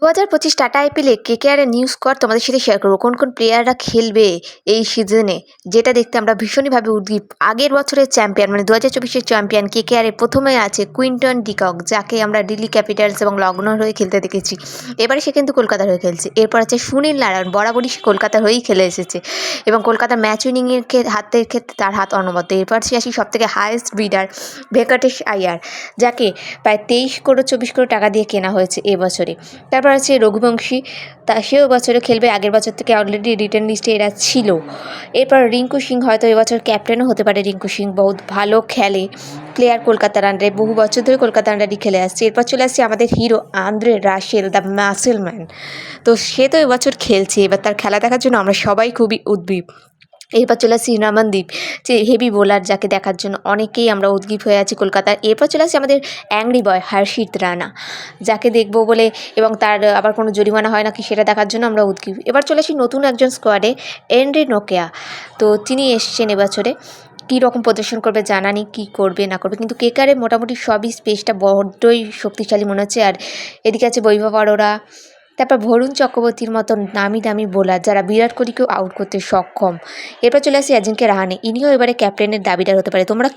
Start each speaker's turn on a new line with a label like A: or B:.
A: 2025 tata আইপিএলে কেকেআরের new squad তোমাদের সাথে শেয়ার করবো কোন কোন প্লেয়াররা খেলবে এই সিজনে, যেটা দেখতে আমরা ভীষণভাবে উদ্গ্রীব। আগের বছরের চ্যাম্পিয়ন মানে 2024-এর চ্যাম্পিয়ন কেকেআরের প্রথমে আছে কুইন্টন ডিকক, যাকে আমরা দিল্লি ক্যাপিটালস এবং লখনৌর হয়ে খেলতে দেখেছি। এবারে সে কিন্তু কলকাতার হয়ে খেলছে। এরপর আছে সুনীল নারায়ণ, বরাবরই সে কলকাতার হয়েই খেলে এসেছে এবং কলকাতার ম্যাচ উইনিংয়ের হাতের ক্ষেত্রে তার হাত অনবদ্য। এরপর সে আসি সবথেকে হায়েস্ট বিডার ভেঙ্কটেশ আয়ার, যাকে প্রায় 23-24 কোটি টাকা দিয়ে কেনা হয়েছে এবছরে। তারপর আছে রঘুবংশী, সেও বছরে খেলবে, আগের বছর থেকে অলরেডি রিটার্ন লিস্টে এরা ছিল। এরপর রিঙ্কু সিং, হয়তো এবছর ক্যাপ্টেনও হতে পারে। রিঙ্কু সিং বহুত ভালো খেলে প্লেয়ার, কলকাতার আন্ডারে বহু বছর ধরে কলকাতার আন্ডারই খেলে আসছে। এরপর চলে আসছে আমাদের hero Andre Russell, the muscle man. তো সে তো এবছর খেলছে, এবার তার খেলা দেখার জন্য আমরা সবাই খুবই উদ্গ্রীব। এরপর চলে আসছি রমনদীপ, যে হেভি বোলার, যাকে দেখার জন্য অনেকেই আমরা উদ্গ্রীব হয়ে আছি কলকাতার। এরপর চলে আসছে আমাদের অ্যাংরি বয় হর্ষিত রানা, যাকে দেখবো বলে এবং তার আবার কোনো জরিমানা হয় নাকি সেটা দেখার জন্য আমরা উদ্গ্রীব। এবার চলে আসি নতুন একজন স্কোয়াডে, এন্ড্রি নোকিয়া। তো তিনি এসছেন এবছরে, কী রকম প্রদর্শন করবে জানা নেই, কী করবে না করবে, কিন্তু কেকারে মোটামুটি সবই স্পেসটা বড্ডই শক্তিশালী মনে হচ্ছে। আর এদিকে আছে বৈভব অরোরা, তারপর বরুণ চক্রবর্তীর মতন নামি দামি বোলার, যারা বিরাট কোহলিকেও আউট করতে সক্ষম। এরপর চলে আসি অজিঙ্ক্য রাহানে, ইনিও এবারে ক্যাপ্টেনের দাবিদার হতে পারে। তোমরা